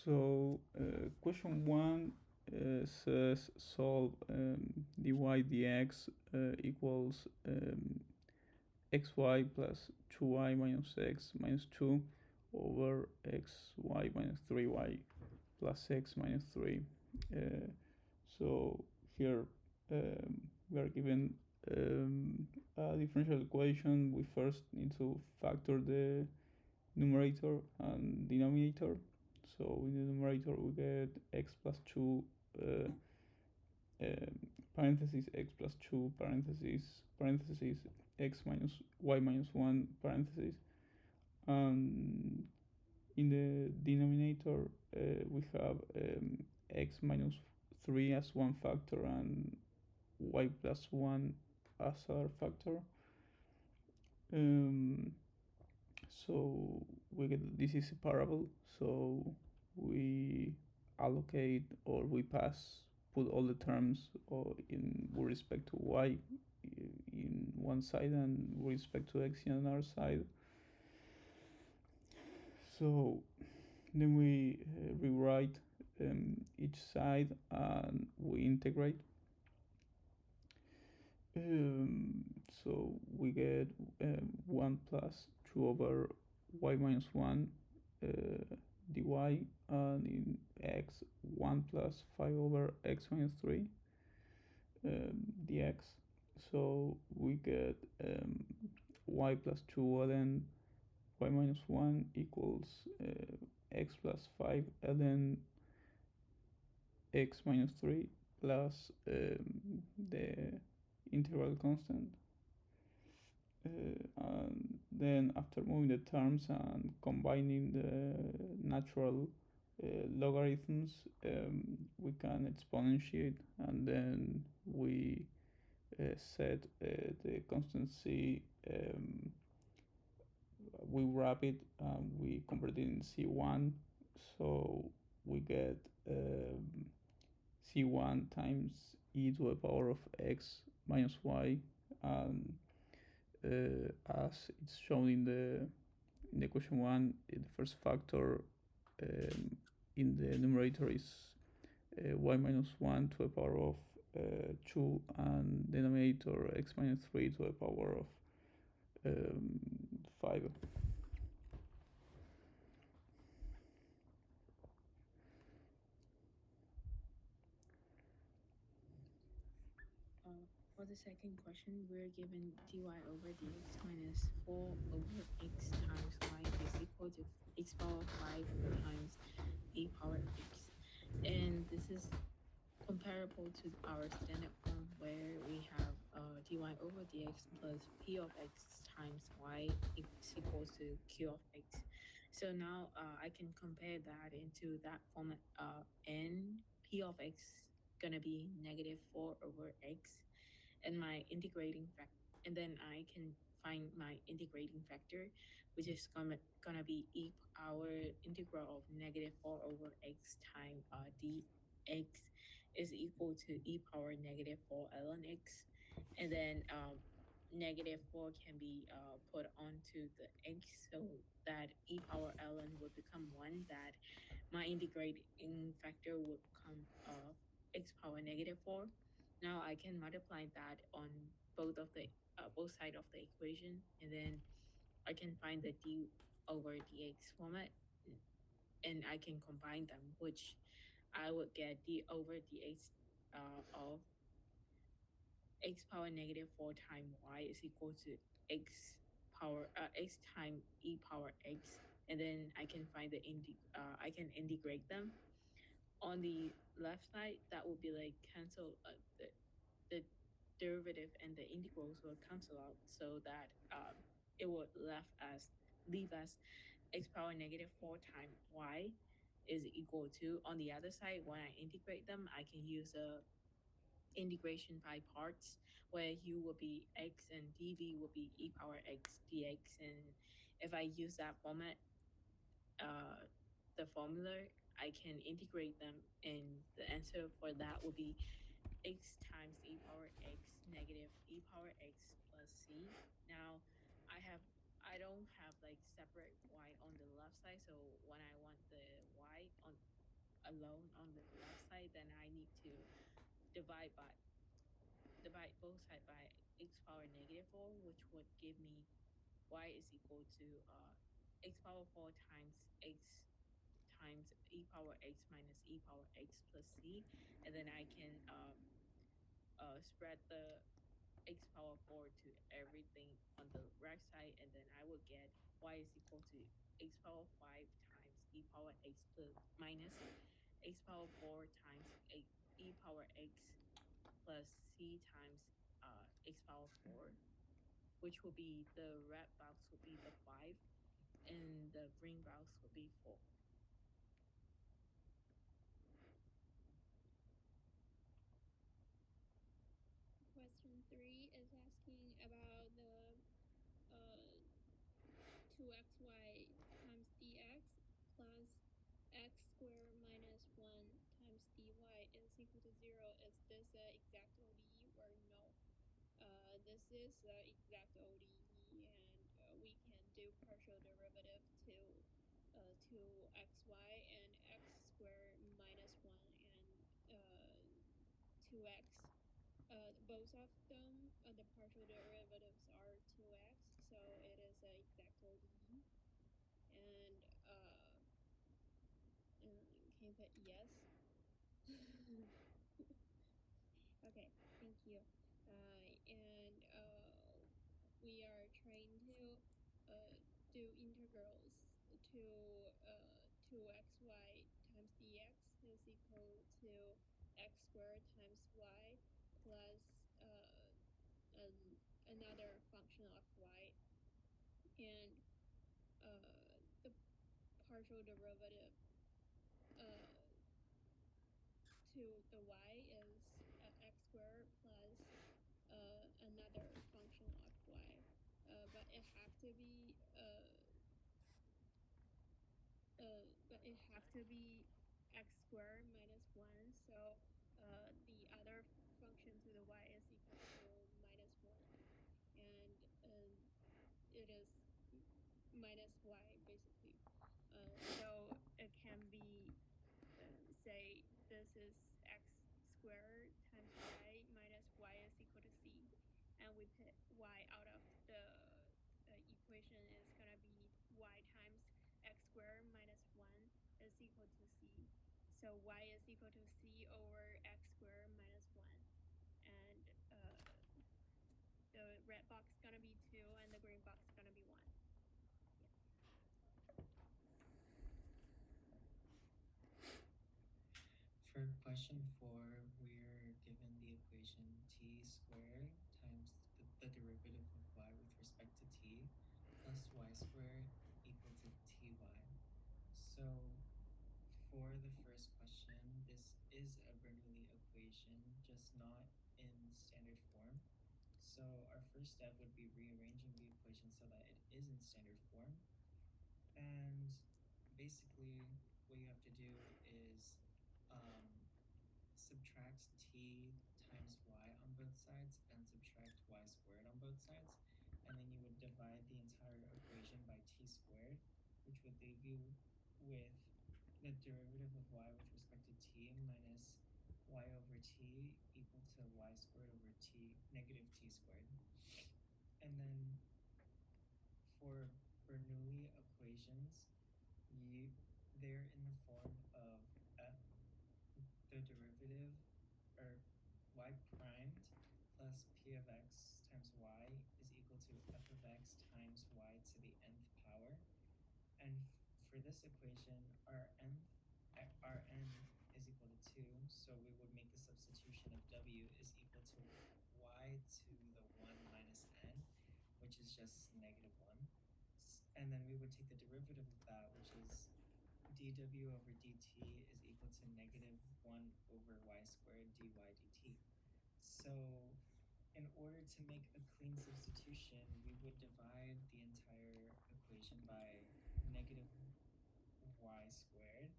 So question 1 says solve dy dx equals xy plus 2y minus x minus 2 over xy minus 3y plus x minus 3. So here we are given a differential equation. We first need to factor the numerator and denominator. So in the numerator we get x plus 2 parentheses x plus 2 parentheses x minus y minus 1 parentheses, and in the denominator we have x minus 3 as one factor and y plus 1 as our factor. So we get this is separable, so we allocate or we put all the terms in with respect to y in one side and with respect to x in another side. So then we rewrite each side and we integrate. So we get 1 plus 2 over y minus 1 dy, and in x 1 plus 5 over x minus 3 dx. So we get y plus 2 ln y minus 1 equals x plus 5 ln x minus 3 plus the integral constant. And then after moving the terms and combining the natural logarithms, we can exponentiate, and then we set the constant c. We wrap it and we convert it in c1, so we get c1 times e to the power of x minus y, and as it's shown in the question 1, the first factor in the numerator is y minus 1 to the power of 2, and denominator x minus 3 to the power of 5. For the second question, we're given dy over dx minus 4 over x times y is equal to x power 5 times e power x. And this is comparable to our standard form where we have dy over dx plus p of x times y is equal to q of x. So now I can compare that into that format, and p of x gonna be negative 4 over x, and my integrating factor, and then I can find my integrating factor, which is gonna be e power integral of negative 4 over x times dx is equal to e power negative 4 ln x, and then negative 4 can be put onto the x, so that e power ln would become 1, that my integrating factor would become x power negative 4. Now I can multiply that on both sides of the equation, and then I can find the d over dx format, and I can combine them, which I would get d over dx of x power negative 4 times y is equal to x times e power x, and then I can find I can integrate them. On the left side, that would be like cancel the derivative and the integrals will cancel out, so that it would leave us x power negative 4 times y is equal to, on the other side, when I integrate them, I can use a integration by parts, where u will be x and dv will be e power x dx. And if I use that format, the formula, I can integrate them, and the answer for that will be x times e power x negative e power x plus c. Now I don't have like separate y on the left side, so when I want the y on alone on the left side, then I need to divide by divide both sides by x power negative 4, which would give me y is equal to x power 4 times x times e power x minus e power x plus c. And then I can spread the x power 4 to everything on the right side, and then I would get y is equal to x power 5 times e power x plus minus x power 4 times e power x plus c times x power 4, which will be the red box will be the 5 and the green box will be 4. Question 3 is asking about the 2xy times dx plus x squared minus 1 times dy is equal to 0. Is this an exact ODE or no? This is the exact ODE, and we can do partial derivative to 2xy and x squared minus 1 and 2x. Both of them, the partial derivatives are 2x, so it is an exact ODE. And can you put yes? Okay, thank you. And we are trying to do integrals to 2xy times dx is equal to x squared times y plus another function of y, and the partial derivative to the y is x squared plus another function of y, but it have to be x squared minus 1, so the other function to the y is equal to minus 1, and it is minus y basically. So it can be, say this is x squared times y minus y is equal to c, and we put y out of the equation is gonna be y times x squared minus 1 is equal to c. So y is equal to c over x squared minus 1, and the red box gonna be 2 and the green box gonna be 1. Yeah. For question 4, we're given the equation t squared times the derivative of y with respect to t plus y squared equal to ty. So for the first question, this is a Bernoulli equation, just not in standard form. So our first step would be rearranging the equation so that it is in standard form. And basically, what you have to do is subtract t times y on both sides and subtract y squared on both sides. And then you would divide the entire equation by t squared, which would leave you with the derivative of y with respect to t minus y over t equal to y squared over t negative t squared. And then for Bernoulli equations, they're in the form of the derivative, or y primed plus p of x times y is equal to f of x times y to the nth power. And for this equation, our n is equal to 2, so we would make the substitution of w is equal to y to the 1 minus n, which is just negative 1. And then we would take the derivative of that, which is dw over dt is equal to negative 1 over y squared dy dt. So in order to make a clean substitution, we would divide the entire equation by negative y squared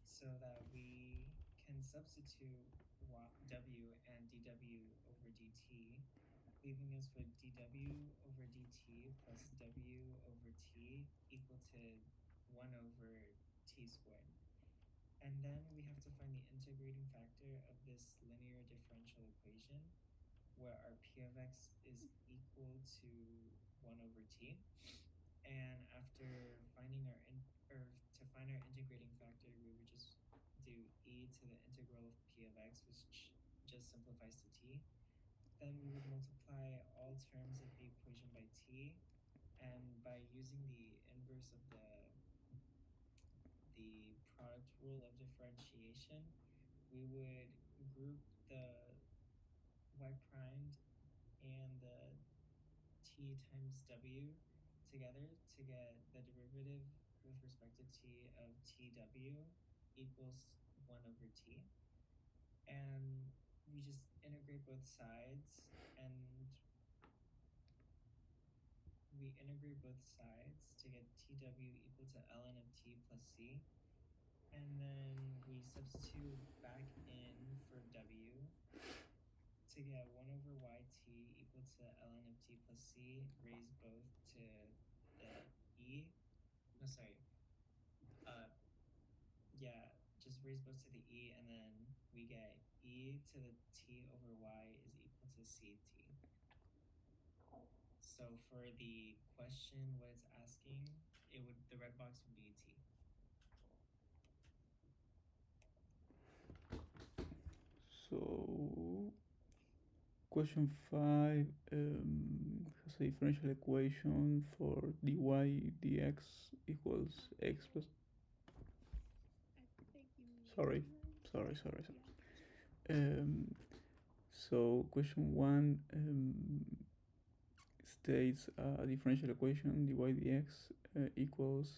so that we can substitute w and dw over dt, leaving us with dw over dt plus w over t equal to 1 over t squared. And then we have to find the integrating factor of this linear differential equation where our p of x is equal to 1 over t. And after finding or to find our integrating factor, we would just do e to the integral of p of x, which just simplifies to t. Then we would multiply all terms of the equation by t, and by using the inverse of the product rule of differentiation, we would group the y primed and the t times w together to get the derivative with respect to t of tw equals 1 over t. And we just integrate both sides, and we integrate both sides to get tw equal to ln of t plus c. And then we substitute back in for w to get 1 over yt equal to ln of t plus c raised both to the e. No, sorry. Yeah, just raise both to the e, and then we get e to the t over y is equal to ct. So for the question, what it's asking, the red box would be t. So question 5 has a differential equation for dy dx equals x plus. I think you Sorry, muted mine. sorry. Yeah. So question 1 states a differential equation dy dx equals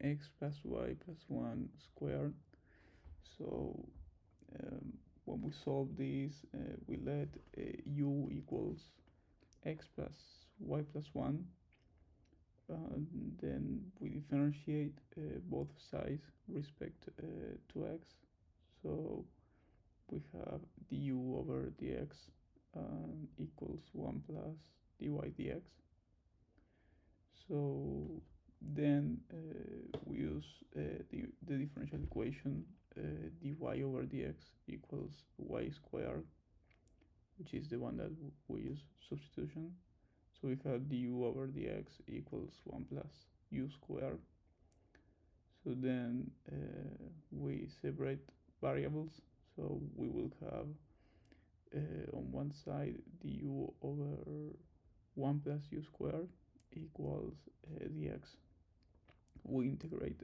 x plus y plus 1 squared. So when we solve this, we let u equals x plus y plus 1. Then we differentiate both sides respect to x. So we have du over dx equals 1 plus dy dx. So then we use the differential equation dy over dx equals y squared, which is the one that we use substitution. So we have du over dx equals 1 plus u squared. So then we separate variables. So we will have on one side du over 1 plus u squared equals dx. We integrate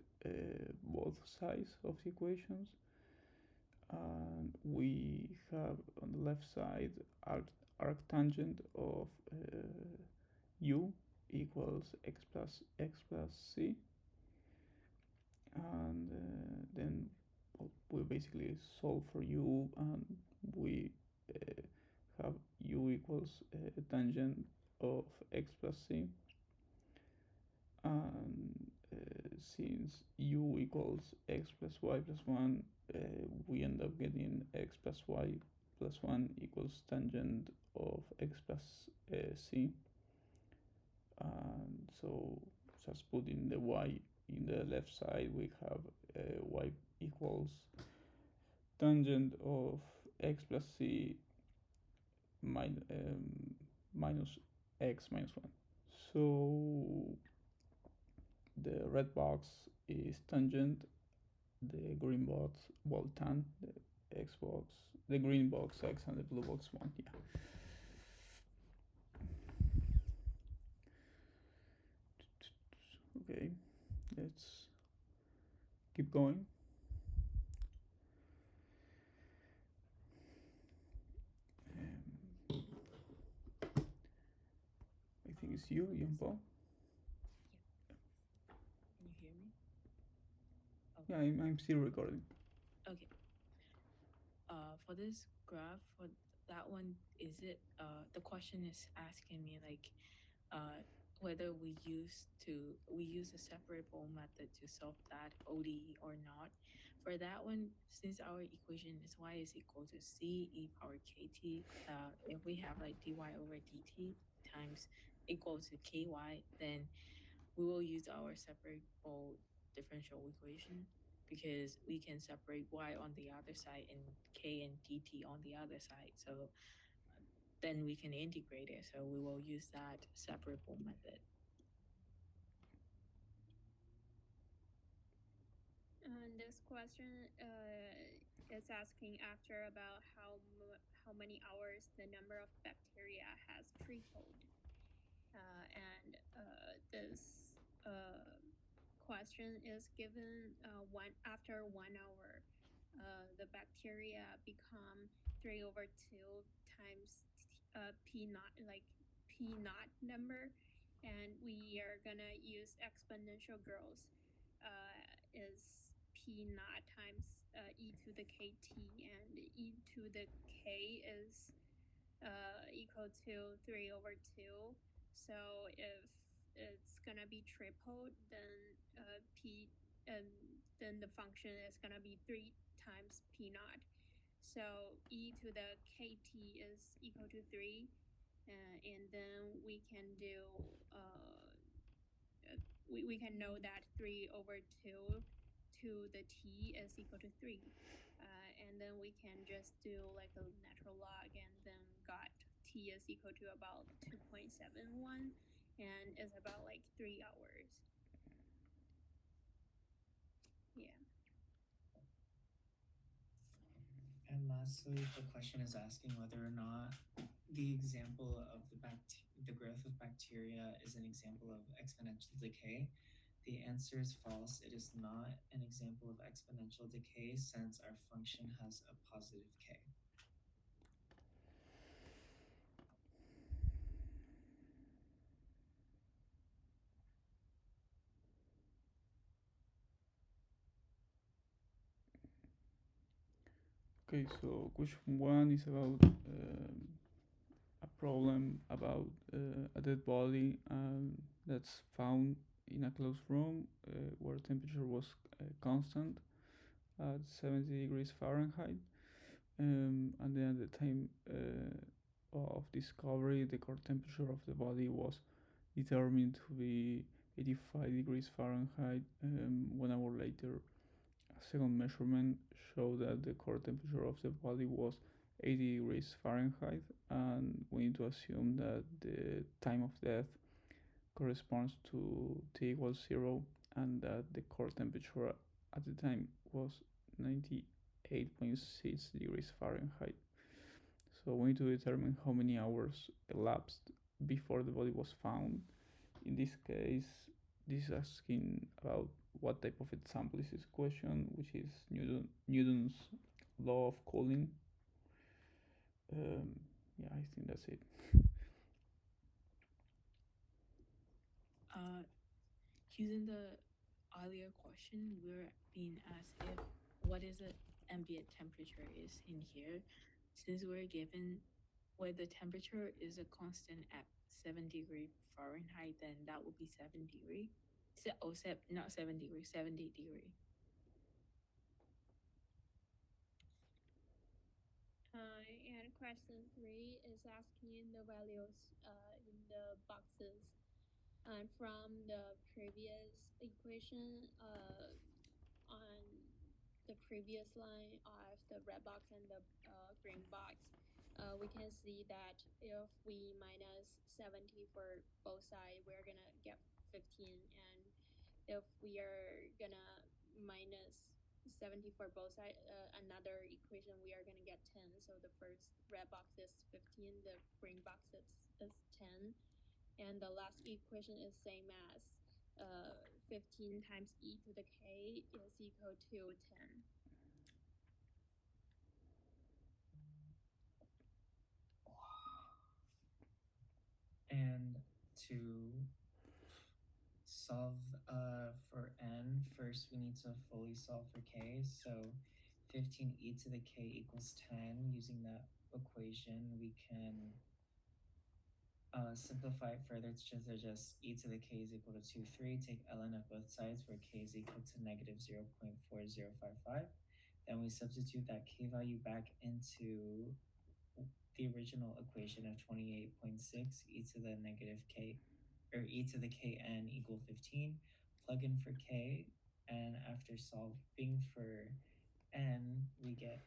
both sides of the equations, and we have on the left side arctangent of u equals x plus c, and then we basically solve for u, and we have u equals tangent of x plus c, and since u equals x plus y plus 1, we end up getting x plus y plus 1 equals tangent of x plus c. And so just putting the y in the left side, we have y equals tangent of x plus c minus x minus 1. So the red box is tangent, the green box, well, tan, the x box, the green box x, and the blue box 1. Yeah. Okay, let's keep going. I think it's you, Jean Paul. Can you hear me? Yeah, I'm still recording. Okay. For this graph, for that one, is it the question is asking me like whether we use a separable method to solve that ODE or not. For that one, since our equation is y is equal to c e power kt, if we have like dy over dt times equal to ky, then we will use our separable differential equation. because we can separate y on the other side and k and dt on the other side. So then we can integrate it. So we will use that separable method. And this question is asking after about how many hours the number of bacteria has tripled. This question is given after 1 hour. The bacteria become 3 over 2 times p naught, like p naught number, and we are gonna use exponential growth. Is p naught times e to the kt, and e to the k is equal to 3 over 2. So if it's gonna be tripled, then then the function is gonna be 3 times p naught. So e to the kt is equal to 3, and then we can do we can know that 3 over 2 to the t is equal to 3. And then we can just do like a natural log, and then got t is equal to about 2.71, and it's about like 3 hours. Yeah. And lastly, the question is asking whether or not the example of the growth of bacteria is an example of exponential decay. The answer is false. It is not an example of exponential decay since our function has a positive k. Okay, so question one is about a problem about a dead body that's found in a closed room where temperature was constant at 70 degrees Fahrenheit. And then at the time of discovery, the core temperature of the body was determined to be 85 degrees Fahrenheit. 1 hour later, a second measurement showed that the core temperature of the body was 80 degrees Fahrenheit, and we need to assume that the time of death corresponds to t equals 0, and that the core temperature at the time was 98.6 degrees Fahrenheit. So we need to determine how many hours elapsed before the body was found. In this case, this is asking about what type of example is this question, which is Newton's law of cooling. Yeah, I think that's it. Using the earlier question, we're being asked if what is the ambient temperature is in here. Since we're given where the temperature is a constant at 7 degree Fahrenheit, then that would be 7 degree. Not 7 degree, 70 degree. And question 3 is asking the values in the boxes. And from the previous equation, on the previous line of the red box and the green box, we can see that if we minus 70 for both sides, we're gonna get 15. And if we are gonna minus 70 for both sides, another equation, we are gonna get 10. So the first red box is 15, the green box is 10. And the last equation is same as 15 times e to the k is equal to 10. And to solve for n, first we need to fully solve for k. So 15 e to the k equals 10. Using that equation, we can simplify it further. It's just e to the k is equal to 2, 3. Take ln of both sides where k is equal to negative 0.4055. Then we substitute that k value back into the original equation of 28.6 e to the negative k, or e to the kn equal 15. Plug in for k, And after solving for n, we get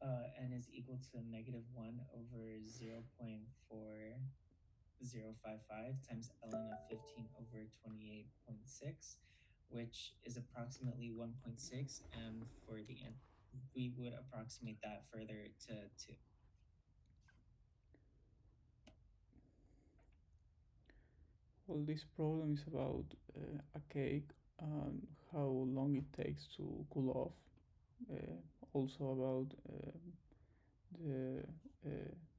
n is equal to -1 over 0.4055 times ln of 15 over 28.6, which is approximately 1.6. And for the end, we would approximate that further to 2. Well, this problem is about a cake and how long it takes to cool off. Also about the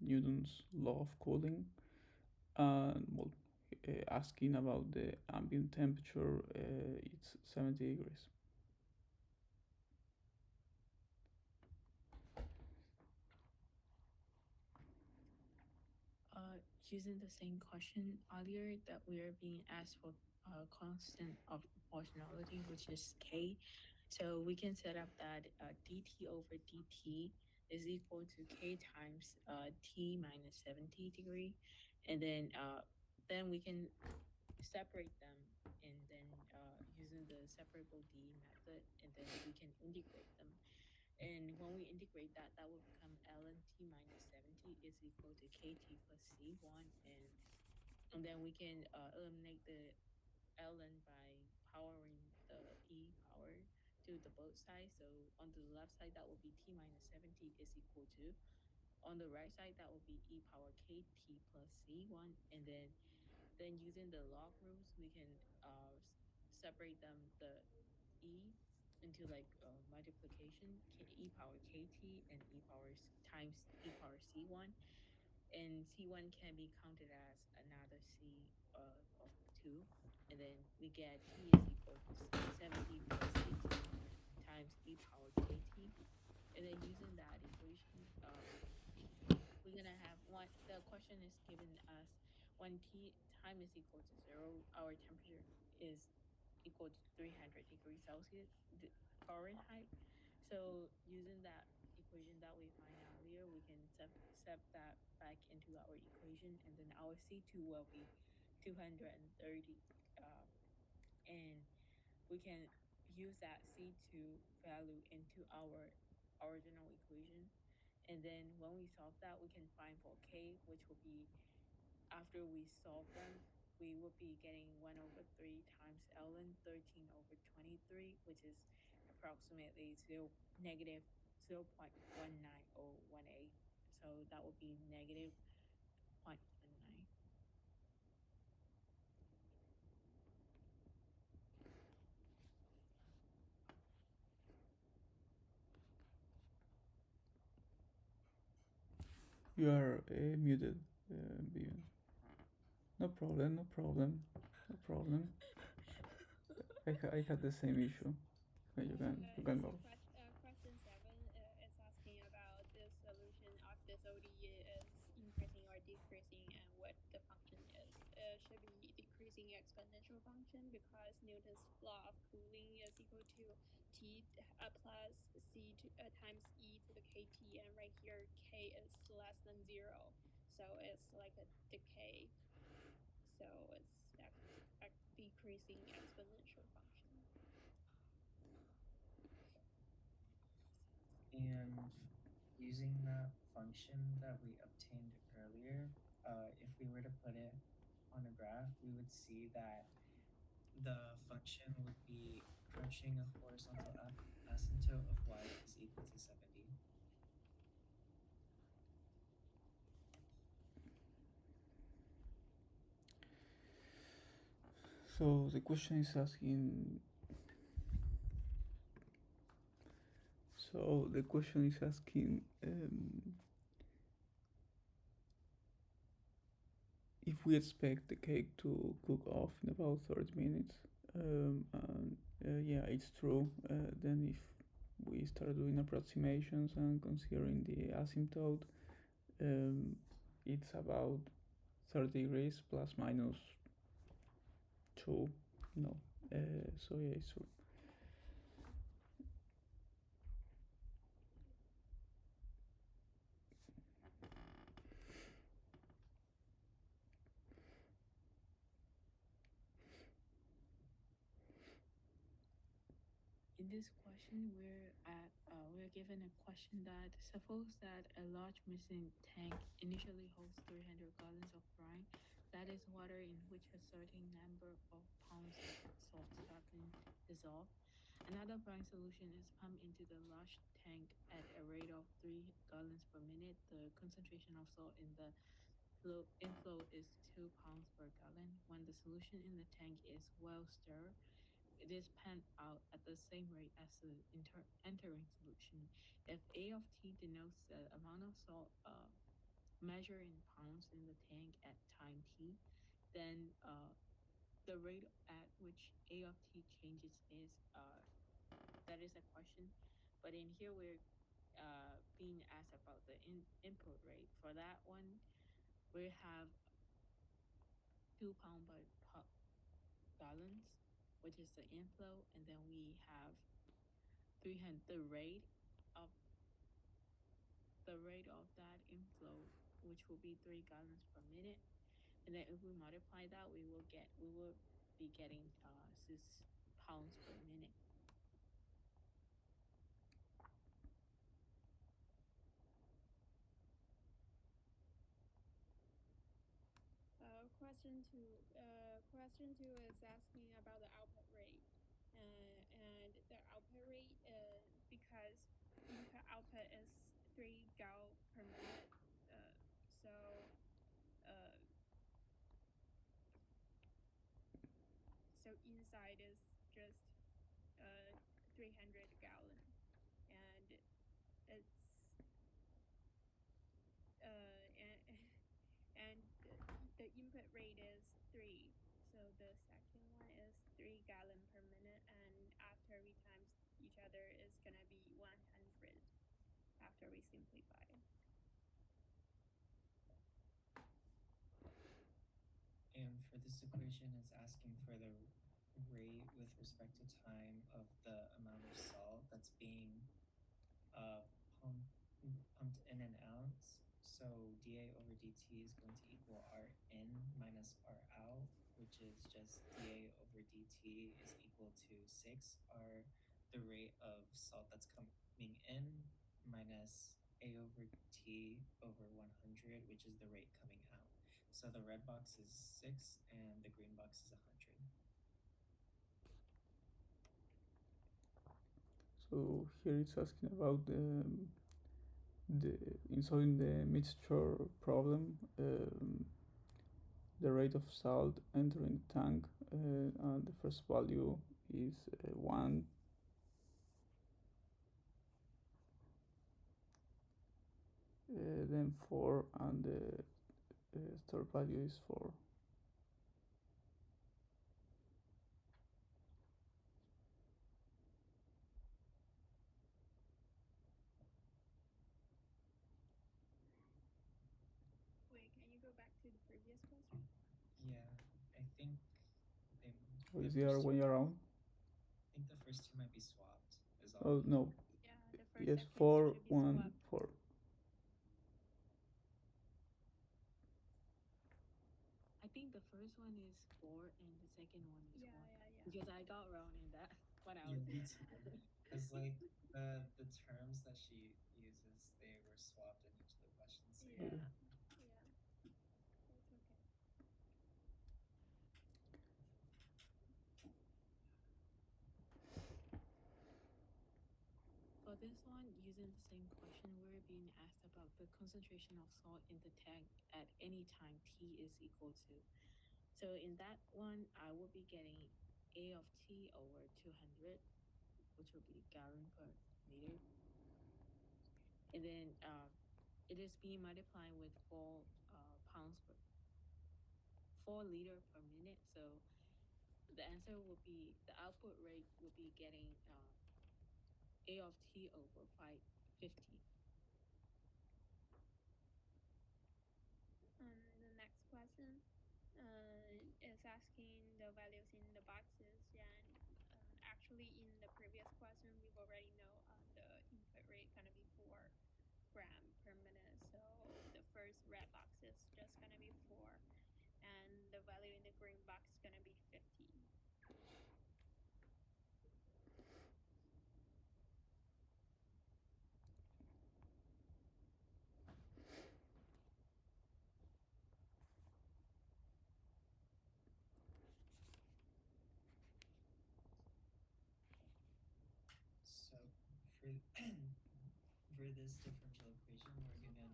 Newton's law of cooling, and well, asking about the ambient temperature. It's 70 degrees. Using the same question earlier that we are being asked for a constant of proportionality, which is k. So we can set up that dt over dt is equal to k times t minus 70 degree, and then we can separate them, and then using the separable d method, and then we can integrate them. And when we integrate that, that will become ln t minus 70 is equal to kt plus c1. And then we can eliminate the ln by powering the e power to the both sides. So on the left side, that will be t minus 70 is equal to. On the right side, that will be e power kt plus c1. And then using the log rules, we can separate them, the e into like multiplication, e power kt and e power times e power c1. And c1 can be counted as another c of 2. And then we get t is equal to 70 plus ct times e power kt. And then using that equation, we're gonna have one. The question is given us when time is equal to 0, our temperature is equal to 300 degrees Celsius Fahrenheit. So using that equation that we find earlier, we can set that back into our equation, and then our C2 will be 230, and we can use that C2 value into our original equation. And then when we solve that, we can find for K, which will be, after we solve them, we would be getting 1 over 3 times ln 13 over 23, which is approximately negative 0.19018. So that would be negative 0.19. You are muted, Vivian. No problem, no problem, no problem. I had the same issue. Okay, you can go. Question 7 is asking about the solution of this ODE is increasing or decreasing, and what the function is. It should be decreasing exponential function because Newton's law of cooling is equal to t plus c times e to the kt, and right here k is less than 0, so it's like a decay. So it's decreasing exponential function. And using that function that we obtained earlier, if we were to put it on a graph, we would see that the function would be approaching a horizontal asymptote of y is equal to 70. So the question is asking. So the question is asking if we expect the cake to cook off in about 30 minutes. And yeah, it's true. Then if we start doing approximations and considering the asymptote, um, it's about 30 degrees plus minus 2. No. So yeah, it's true. In this question, we're given a question that suppose that a large mixing tank initially holds 300 gallons of brine, that is water in which a certain number of pounds of salt have been dissolved. Another brine solution is pumped into the large tank at a rate of 3 gallons per minute. The concentration of salt in the inflow is 2 pounds per gallon. When the solution in the tank is well stirred, it is pumped out at the same rate as the entering solution. If A of t denotes the amount of salt measured in pounds in the tank at time t, then the rate at which A of t changes is that is a question. But in here we're being asked about the input rate. For that one, we have 2 pound per gallons, which is the inflow, and then we have 300 of the rate of that inflow, which will be 3 gallons per minute. And then if we multiply that, we will be getting 6 pounds per minute. Question two is asking about the output rate, and the output rate because input output is 3 gal per minute. So uh, so inside is just 300 gallon, and it's and the input rate is 3. So the second one is 3 gallon per minute, and after we times each other is gonna be 100 after we simplify. And for this equation, it's asking for the rate with respect to time of the amount of salt that's being uh, pumped in and out. So dA over dt is going to equal R in minus R out, which is just dA over dt is equal to 6 R, the rate of salt that's coming in, minus A over T over 100, which is the rate coming out. So the red box is 6 and the green box is 100. So here it's asking about the in solving the mixture problem, the rate of salt entering the tank, and the first value is 1, then 4, and the third value is 4. Wait, can you go back to the previous question? Yeah, I think they. Or is the other way around? I think the first two might be swapped. Is all. Oh no. Yeah, the first Yes, section 4, should be 1, swapped. 4. I think the first one is 4 and the second one is 1. Yeah. Because I got wrong in that when I Yeah, was me too. Because like the terms that she uses, they were swapped in each of the questions. So Yeah. yeah. That's okay. For this one, using the same question, we're being asked about the concentration of salt in the tank at any time t is equal to. So in that one, I will be getting A of t over 200, which will be gallon per liter. And then it is being multiplied with 4 liter per minute. So the answer will be, the output rate will be getting A of t over 550. The next question is asking the values in the boxes, and actually in the previous question we've already know the input rate gonna be 4 gram per minute. So the first red box is just gonna be 4, and the value in the green box is gonna be 50. this differential equation, we're given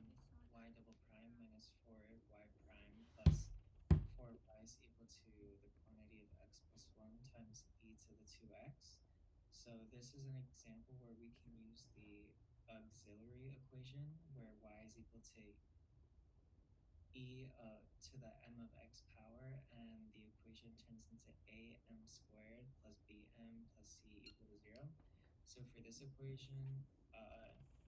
y double prime minus 4y prime plus 4y is equal to the quantity of x plus 1 times e to the 2x. So this is an example where we can use the auxiliary equation where y is equal to e to the m of x power, and the equation turns into am squared plus bm plus c equal to 0. So for this equation,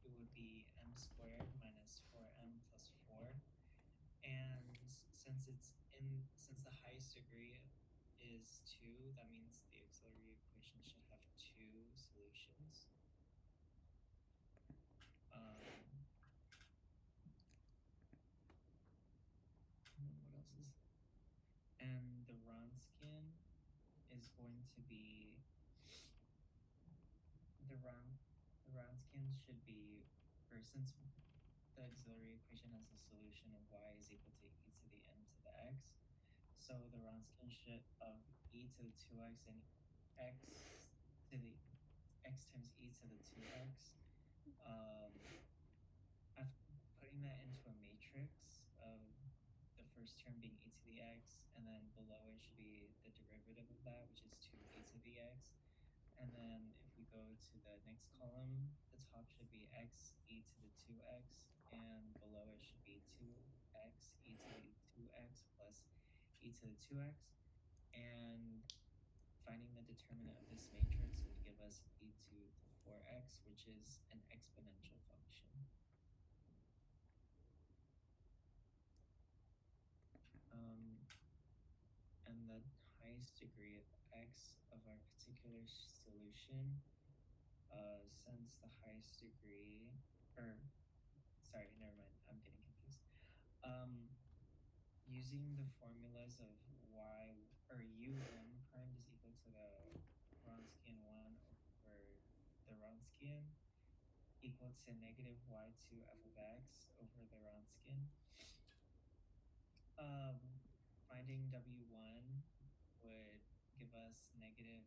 it would be m squared minus 4m plus 4. And since the highest degree is 2, that means the auxiliary equation should have two solutions. And then what else is, and the Wronskian is going to be the Wronskian should be, or since the auxiliary equation has a solution of y is equal to e to the n to the x, so the Wronskian should of e to the 2x and x to the x times e to the 2x, after putting that into a matrix of the first term being e to the x, and then below it should be the derivative of that, which is 2e to the x. And then if we go to the next column, the top should be x e to the 2x, and below it should be 2x e to the 2x plus e to the 2x. And finding the determinant of this matrix would give us e to the 4x, which is an exponential function. And the highest degree of x of our particular solution, since the highest degree, or sorry, never mind, I'm getting confused. Using the formulas of y, or u1 prime is equal to the Wronskian 1 over the Wronskian equal to negative y2 f of x over the Wronskian. Finding w1 would give us negative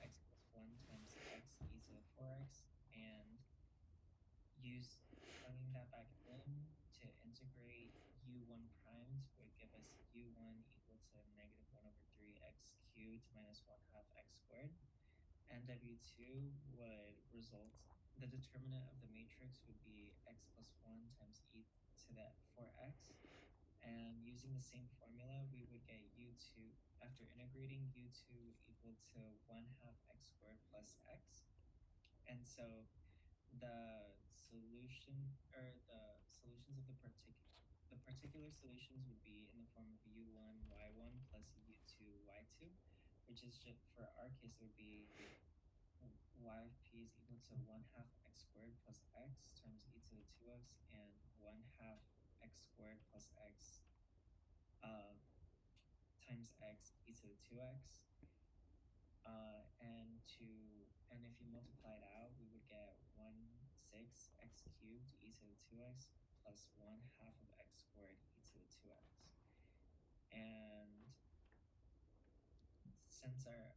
x plus 1 times x e to the 4x, and use plugging that back in to integrate u1 primed would give us u1 equal to negative 1 over 3 x cubed minus 1 half x squared. And w2 would result, the determinant of the matrix would be x plus 1 times e to the 4x. And using the same formula, we would get u2, after integrating, u2 equal to 1 half x squared plus x. And so the solution, or the solutions of the particular solutions would be in the form of u1 y1 plus u2 y2, which is just, for our case, it would be y of p is equal to 1 half x squared plus x times e to the 2x, and 1 half x squared plus x times x e to the 2x. And if you multiply it out, we would get 1/6 x cubed e to the 2x plus 1 half of x squared e to the 2x. And since our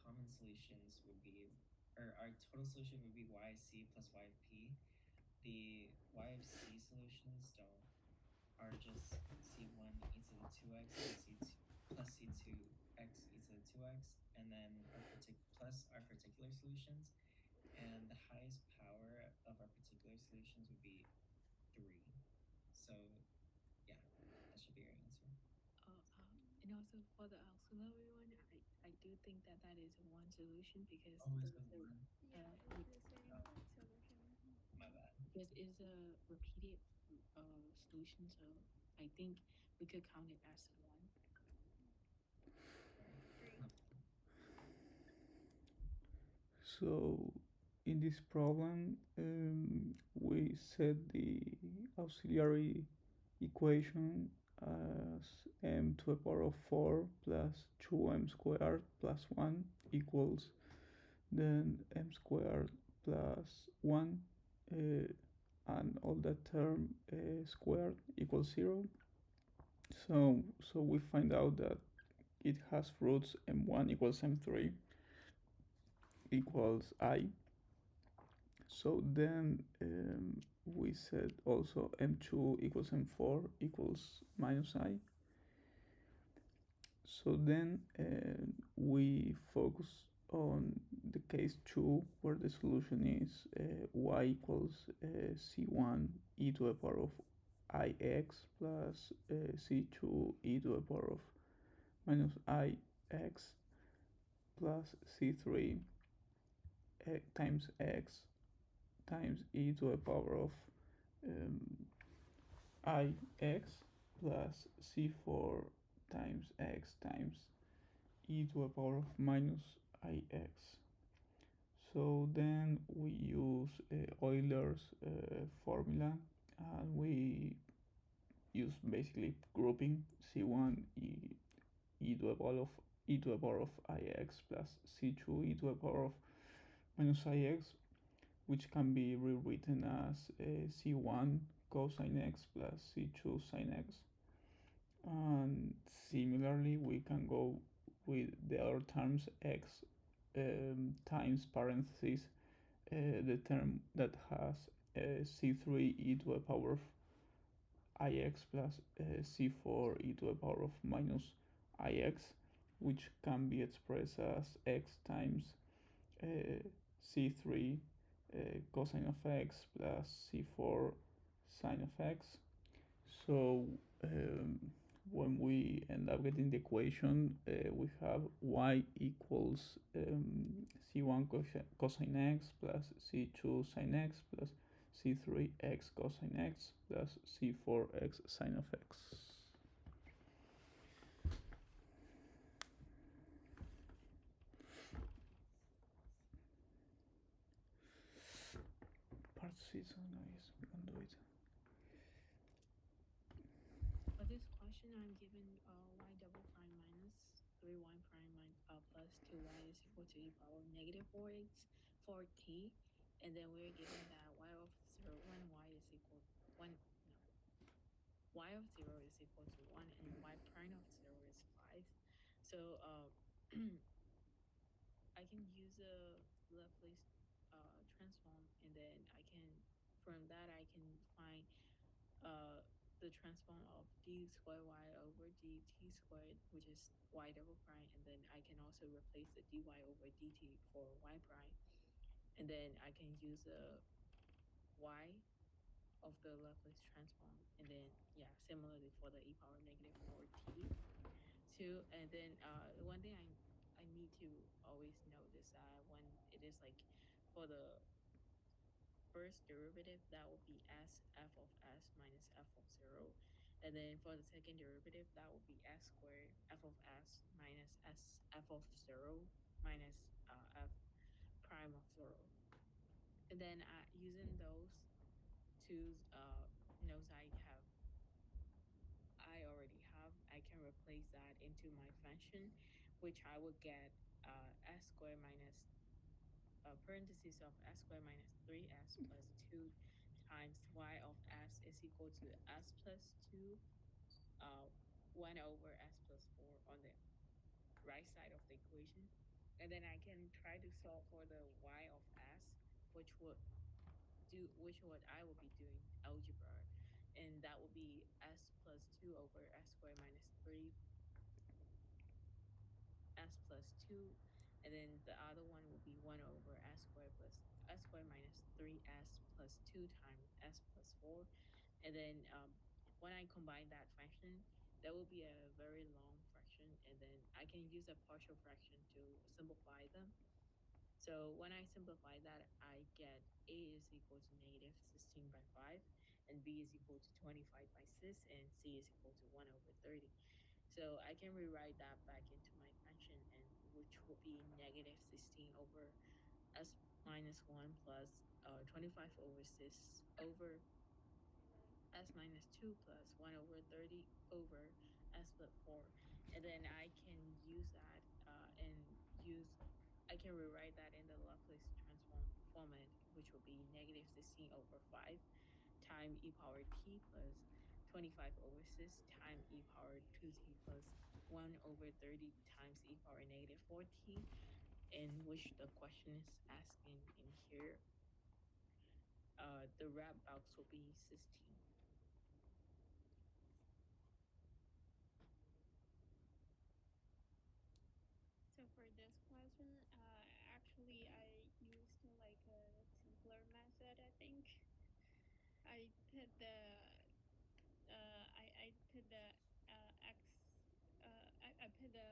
common solutions would be, or our total solution would be y of c plus y of p, the y of c solutions are just c1 e to the 2x and c2 plus c2x e to the 2x, and then plus our particular solutions, and the highest power of our particular solutions would be 3. So yeah, that should be your answer. And also for the auxiliary one, I do think that that is one solution because Oh, is it one? Yeah, it would be the same solution. My bad. because it's a repeated solution, so I think we could count it as one. Three. So in this problem, we set the auxiliary equation as m to the power of 4 plus 2m squared plus 1 equals then m squared plus 1 and all that term squared equals 0. So we find out that it has roots m1 equals m3 equals I. So then we said also m2 equals m4 equals minus I. So then we focus on the case 2 where the solution is y equals c1 e to the power of ix plus c2 e to the power of minus ix plus c3 times x times e to the power of um, ix plus c4 times x times e to the power of minus ix. So then we use Euler's formula and we use basically grouping c1 e to the power of ix plus c2 e to the power of minus ix, which can be rewritten as c1 cosine x plus c2 sine x. And similarly, we can go with the other terms x times parentheses the term that has c3 e to the power of ix plus c4 e to the power of minus ix, which can be expressed as x times c3 cosine of x plus c4 sine of x. So when we end up getting the equation, we have y equals c1 cosine x plus c2 sine x plus c3x cosine x plus c4x sine of x. Part C is so nice, we can do it. For this question, I'm given y double prime minus 3y prime plus 2y is equal to e power negative 4t. And then we're given that y of 0 when y is equal 1, no, y of 0 is equal to 1 and y prime of 0 is 5. So I can use a Laplace transform, and then I can, from that, I can find the transform of d squared y over dt squared, which is y double prime, and then I can also replace the dy over dt for y prime, and then I can use a y of the Laplace transform, and then yeah, similarly for the e power negative 4t too. And then one thing I need to always note is that when it is like for the first derivative, that will be s f of s minus f of 0. And then for the second derivative, that will be s squared f of s minus s f of 0 minus f prime of 0. And then using those two notes I can replace that into my function, which I would get s squared minus parentheses of s squared minus 3s plus 2 times y of s is equal to s plus 2 uh, 1 over s plus 4 on the right side of the equation. And then I can try to solve for the y of s, which would what I will be doing algebra, and that will be s plus 2 over s squared minus 3 s plus 2, and then the other one will be 1 over s squared plus s squared minus 3s plus 2 times s plus 4. And then when I combine that fraction, that will be a very long fraction, and then I can use a partial fraction to simplify them. So when I simplify that, I get a is equal to negative 16 by 5, and b is equal to 25 by 6, and c is equal to 1 over 30. So I can rewrite that back into my function, and which will be negative 16 over s minus 1 plus 25 over 6 over s minus 2 plus 1 over 30 over s plus 4. And then I can use that and use, I can rewrite that in the Laplace transform format, which will be negative 16 over 5 times e power t plus 25 over 6 times e power 2t plus 1 over 30 times e power negative 4t, in which the question is asking in here. the red box will be 16. So for this question, actually I used like a simpler method. I think I put the I put the x I put the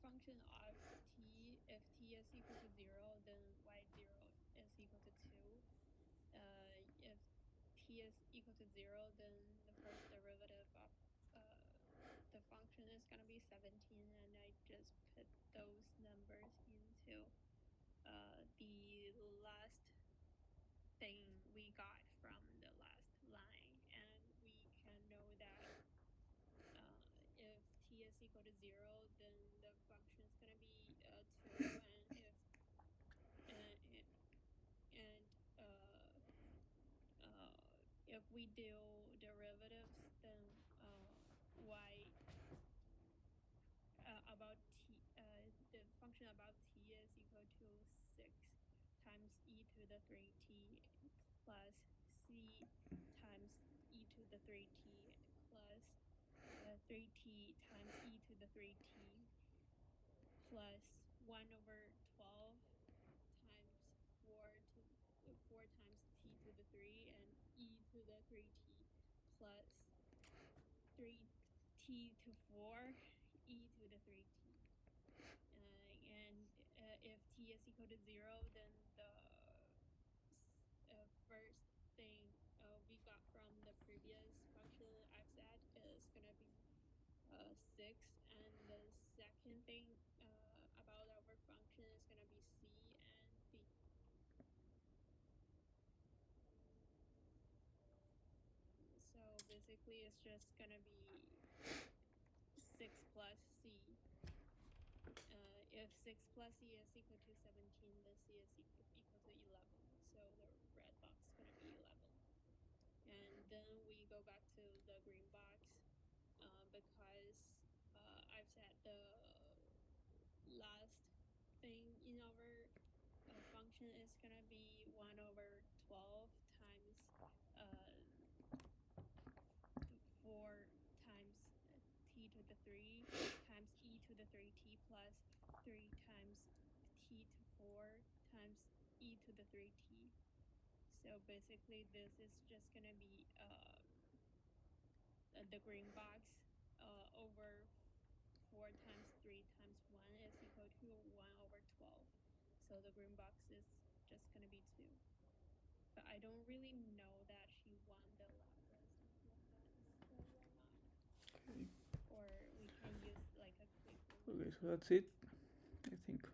function of t. If t is equal to 0, then y0 is equal to 2. If t is equal to 0, then the first derivative of the function is going to be 17, and I just put those numbers into the last thing we got from the last line, and we can know that if t is equal to 0, then the function is going to be 2, and and if we do derivatives, then y about t the function about t is equal to 6 times e to the 3t plus c times e to the 3t plus 3t times e to the 3t plus 1 over 12 times 4 times t to the 3 and e to the 3t plus 3t to 4 e to the 3t. And if t is equal to 0, then the first thing we got from the previous function f set is going to be 6, and the second thing about our function is going to be c and d. So basically it's just going to be 6 plus c. If 6 plus c is equal to 17, then c is equal to 11. So the red box is going to be 11. And then we go back to the green box because I've set the last thing in our function is going to be 1 over 12 times 4 times t to the 3 times e to the 3t plus 3 times t to 4 times e to the 3t. So basically this is just going to be the green box over 4 times 3 times 1 is equal to 1 over 12. So the green box is just going to be 2. But I don't really know that she won the Laplace equivalence, so why not? Okay. Or we can use like a quick Okay, one. so that's it, I think.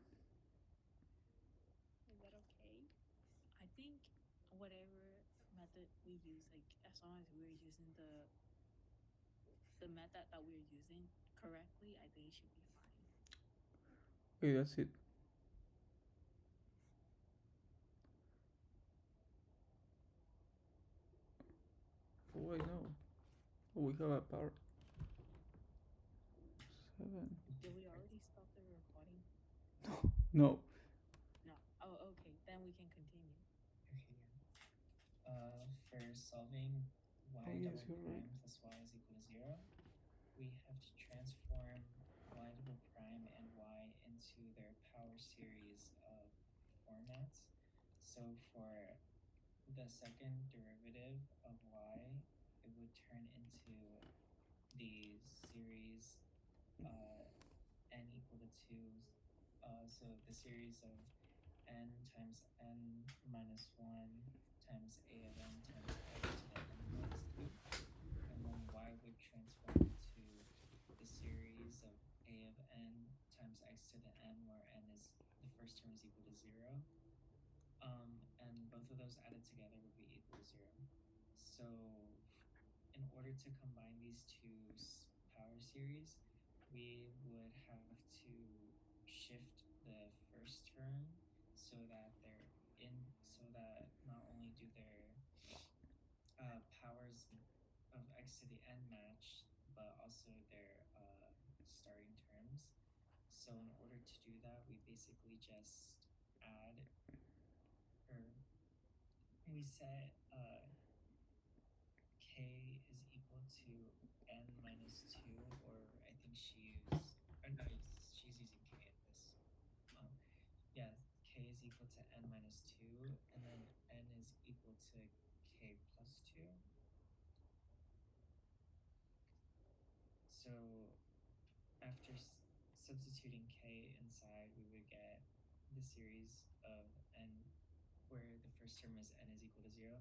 Is that okay? I think whatever method we use, like as long as we're using the method that we're using correctly, I think it should be fine. Okay, that's it. Oh, wait, no. Oh, we have a part 7. Did we already stop the recording? No. No. Oh, okay. Then we can continue. Okay, yeah. For solving y Oh, yes, double you're prime right. plus y is equal to 0, we have to transform y double prime and y into their power series of formats. So for the second derivative of y, it would turn into the series n equal to 2. So the series of n times n minus 1 times a of n times x to the n minus 2. And then y would transform into the series of a of n times x to the n, where n is the first term is equal to 0. And both of those added together would be equal to 0. So in order to combine these two power series, we would have to shift the first term so that not only do their powers of x to the n match, but also their starting terms. So in order to do that, we basically just add or we set k is equal to n minus 2, or I think she's using k in this. Yeah, k is equal to n minus 2, and then n is equal to k plus 2. So after substituting k inside, we would get the series of n where the first term is n is equal to 0.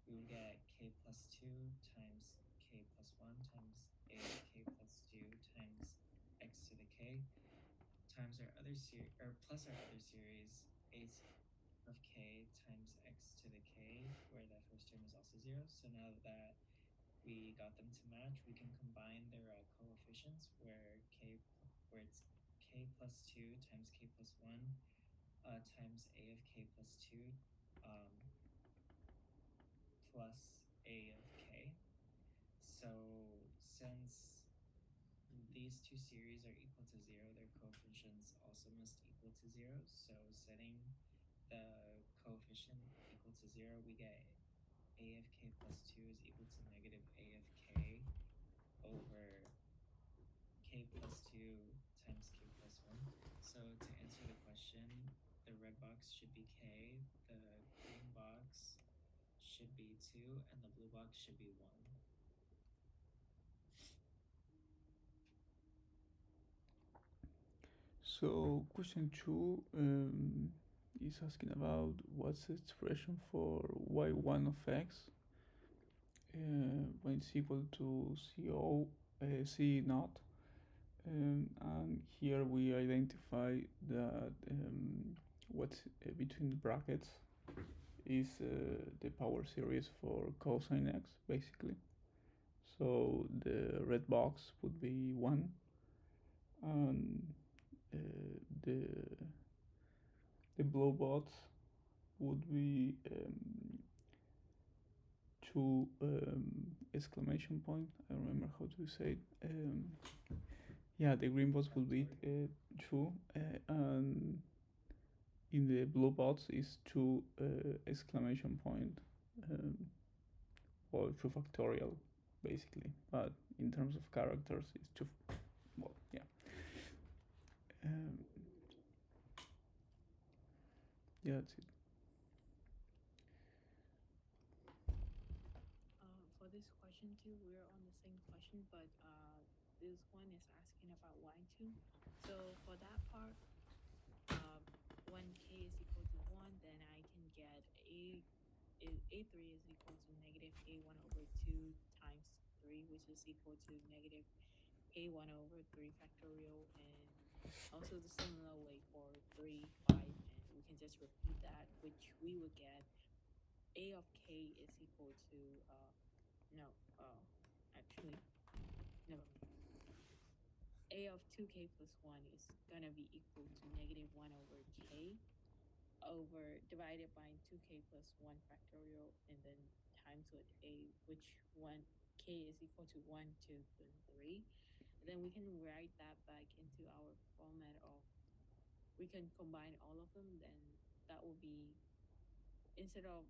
We would get k plus 2 times k plus 1 times a of k plus 2 times x to the k times our other series, or plus our other series, a of k times x to the k, where that first term is also 0. So now that we got them to match, we can combine their coefficients, where it's k plus 2 times k plus 1 times a of k plus 2 plus a of k. So since these two series are equal to 0, their coefficients also must equal to 0. So setting the coefficient equal to 0, we get a of k plus 2 is equal to negative a of k over k plus 2 times k plus 1. So to answer the question, the red box should be k, the green box should be 2, and the blue box should be 1. So question 2 is asking about what's the expression for y1 of x when it's equal to c naught. And here we identify that what's between the brackets is the power series for cosine x, basically. So the red box would be 1, and the blue box would be 2 exclamation point. I don't remember how to say it. Yeah, the green box would be 2, and in the blue box is 2 exclamation point, or 2 factorial, basically. But in terms of characters, it's 2. Well, yeah. Yeah, that's it. For this question too, we're on the same question, but this one is asking about y2. So for that part, when k is equal to 1, then I can get a3 is equal to negative a1 over 2 times 3, which is equal to negative a1 over 3 factorial, and also the similar way for 3, 5, and we can just repeat that, which we would get a of k is equal to no, actually, never mind. A of 2k plus 1 is going to be equal to negative 1 over k over divided by 2k plus 1 factorial, and then times with a, which 1 k is equal to 1, 2, and 3. And then we can write that back into our format of, we can combine all of them, then that will be, instead of,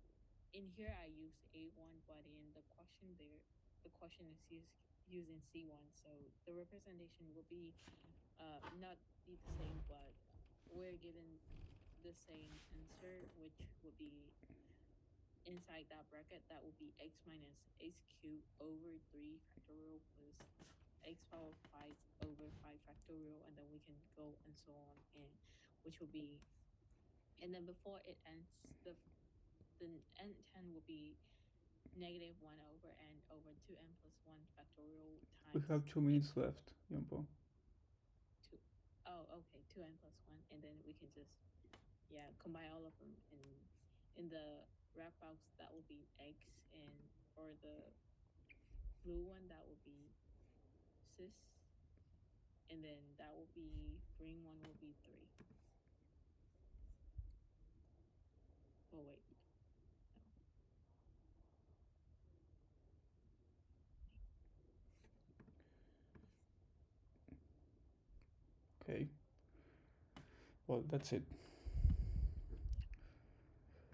in here I use a1, but in the question there, the question is using c1, so the representation will be not be the same, but we're given the same answer, which would be inside that bracket, that would be x minus x cubed over 3 factorial plus x power 5 over 5 factorial, and then we can go and so on, and which will be, and then before it ends, the n10 will be negative 1 over n over 2n plus 1 factorial We times. have 2 minutes left, Yampo. 2. Oh, okay, 2n plus 1, and then we can just, yeah, combine all of them, and in the wrap box that will be x, and for the blue one that will be cis, and then that will be green one will be 3. Oh wait, Okay. Well, that's it.